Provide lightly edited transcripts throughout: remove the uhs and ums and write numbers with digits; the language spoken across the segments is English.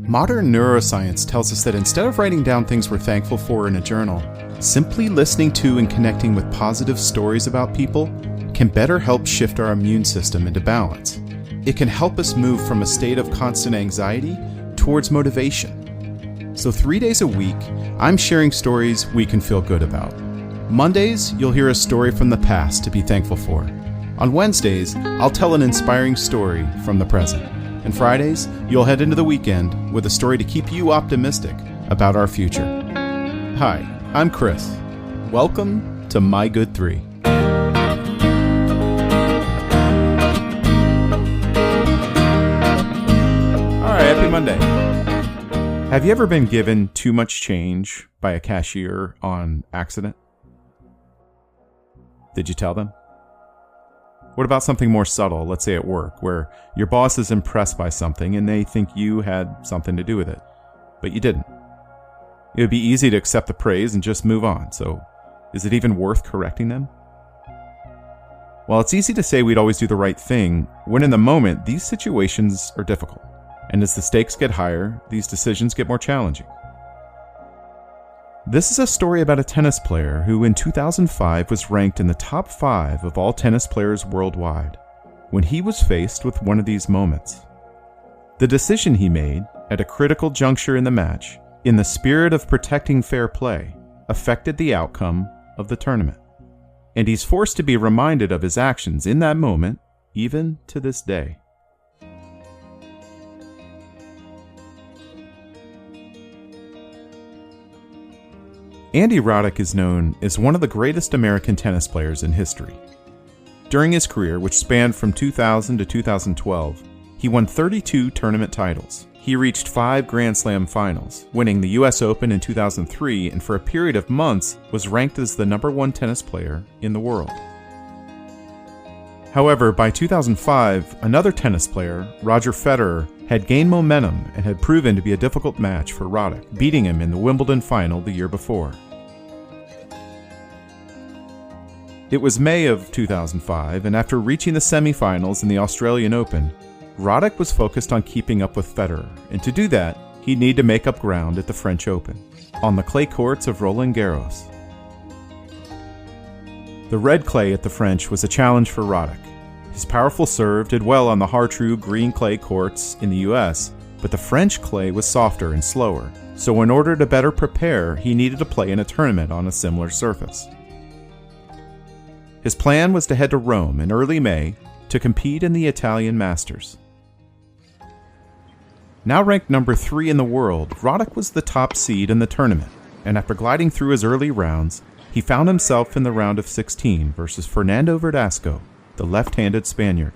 Modern neuroscience tells us that instead of writing down things we're thankful for in a journal, simply listening to and connecting with positive stories about people can better help shift our immune system into balance. It can help us move from a state of constant anxiety towards motivation. So 3 days a week, I'm sharing stories we can feel good about. Mondays, you'll hear a story from the past to be thankful for. On Wednesdays, I'll tell an inspiring story from the present. And Fridays, you'll head into the weekend with a story to keep you optimistic about our future. Hi, I'm Chris. Welcome to My Good 3. Alright, happy Monday. Have you ever been given too much change by a cashier on accident? Did you tell them? What about something more subtle, let's say at work, where your boss is impressed by something and they think you had something to do with it, but you didn't? It would be easy to accept the praise and just move on, so is it even worth correcting them? While it's easy to say we'd always do the right thing, when in the moment, these situations are difficult. And as the stakes get higher, these decisions get more challenging. This is a story about a tennis player who in 2005 was ranked in the top 5 of all tennis players worldwide when he was faced with one of these moments. The decision he made at a critical juncture in the match, in the spirit of protecting fair play, affected the outcome of the tournament. And he's forced to be reminded of his actions in that moment, even to this day. Andy Roddick is known as one of the greatest American tennis players in history. During his career, which spanned from 2000 to 2012, he won 32 tournament titles. He reached 5 Grand Slam finals, winning the US Open in 2003, and for a period of months was ranked as the #1 tennis player in the world. However, by 2005, another tennis player, Roger Federer, had gained momentum and had proven to be a difficult match for Roddick, beating him in the Wimbledon final the year before. It was May of 2005, and after reaching the semifinals in the Australian Open, Roddick was focused on keeping up with Federer, and to do that, he'd need to make up ground at the French Open, on the clay courts of Roland Garros. The red clay at the French was a challenge for Roddick. His powerful serve did well on the hard-true green clay courts in the US, but the French clay was softer and slower, so in order to better prepare, he needed to play in a tournament on a similar surface. His plan was to head to Rome in early May to compete in the Italian Masters. Now ranked number 3 in the world, Roddick was the top seed in the tournament, and after gliding through his early rounds, he found himself in the round of 16 versus Fernando Verdasco, the left-handed Spaniard.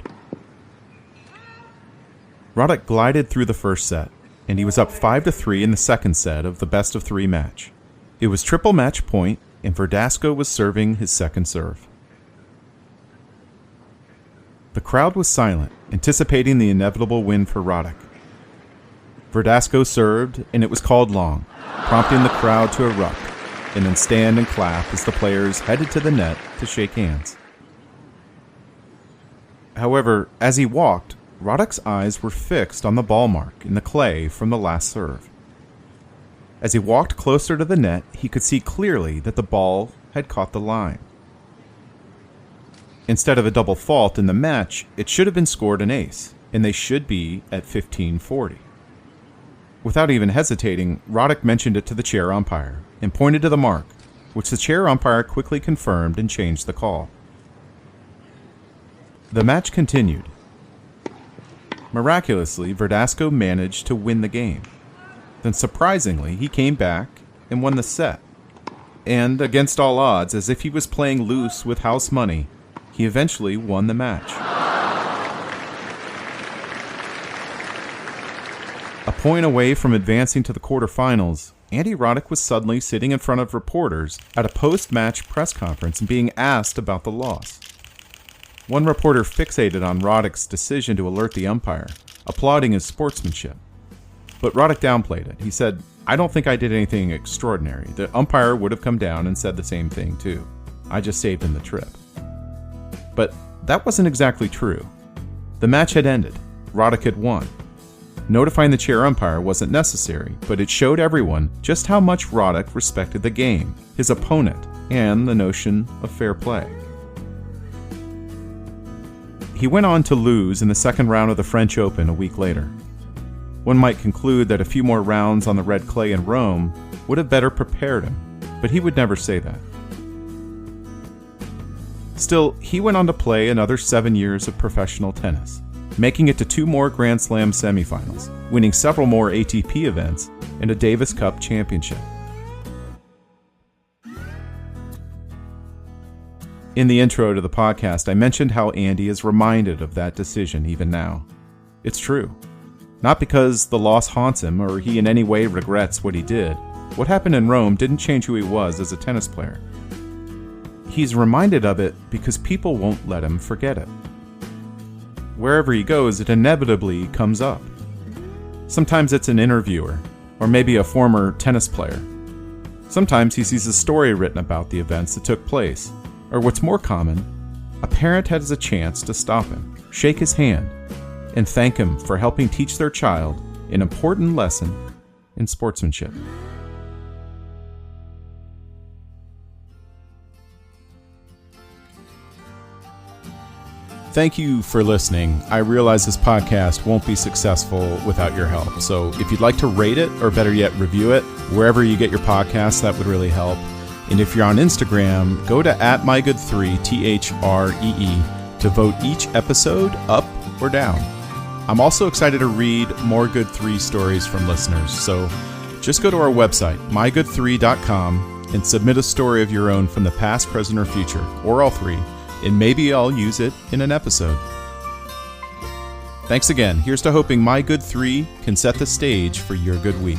Roddick glided through the first set, and he was up 5-3 in the second set of the best-of-3 match. It was triple match point, and Verdasco was serving his second serve. The crowd was silent, anticipating the inevitable win for Roddick. Verdasco served, and it was called long, prompting the crowd to erupt, and then stand and clap as the players headed to the net to shake hands. However, as he walked, Roddick's eyes were fixed on the ball mark in the clay from the last serve. As he walked closer to the net, he could see clearly that the ball had caught the line. Instead of a double fault in the match, it should have been scored an ace, and they should be at 15-40. Without even hesitating, Roddick mentioned it to the chair umpire and pointed to the mark, which the chair umpire quickly confirmed and changed the call. The match continued. Miraculously, Verdasco managed to win the game. Then surprisingly, he came back and won the set. And, against all odds, as if he was playing loose with house money, he eventually won the match. A point away from advancing to the quarterfinals, Andy Roddick was suddenly sitting in front of reporters at a post-match press conference and being asked about the loss. One reporter fixated on Roddick's decision to alert the umpire, applauding his sportsmanship. But Roddick downplayed it. He said, "I don't think I did anything extraordinary. The umpire would have come down and said the same thing too. I just saved him the trip." But that wasn't exactly true. The match had ended. Roddick had won. Notifying the chair umpire wasn't necessary, but it showed everyone just how much Roddick respected the game, his opponent, and the notion of fair play. He went on to lose in the second round of the French Open a week later. One might conclude that a few more rounds on the red clay in Rome would have better prepared him, but he would never say that. Still, he went on to play another 7 years of professional tennis, making it to 2 more Grand Slam semifinals, winning several more ATP events, and a Davis Cup championship. In the intro to the podcast, I mentioned how Andy is reminded of that decision even now. It's true. Not because the loss haunts him or he in any way regrets what he did. What happened in Rome didn't change who he was as a tennis player. He's reminded of it because people won't let him forget it. Wherever he goes, it inevitably comes up. Sometimes it's an interviewer, or maybe a former tennis player. Sometimes he sees a story written about the events that took place, or what's more common, a parent has a chance to stop him, shake his hand, and thank him for helping teach their child an important lesson in sportsmanship. Thank you for listening. I realize this podcast won't be successful without your help. So if you'd like to rate it, or better yet, review it, wherever you get your podcasts, that would really help. And if you're on Instagram, go to @mygood3, THREE, to vote each episode up or down. I'm also excited to read more Good 3 stories from listeners. So just go to our website, mygood3.com, and submit a story of your own from the past, present, or future, or all 3. And maybe I'll use it in an episode. Thanks again. Here's to hoping My Good 3 can set the stage for your good week.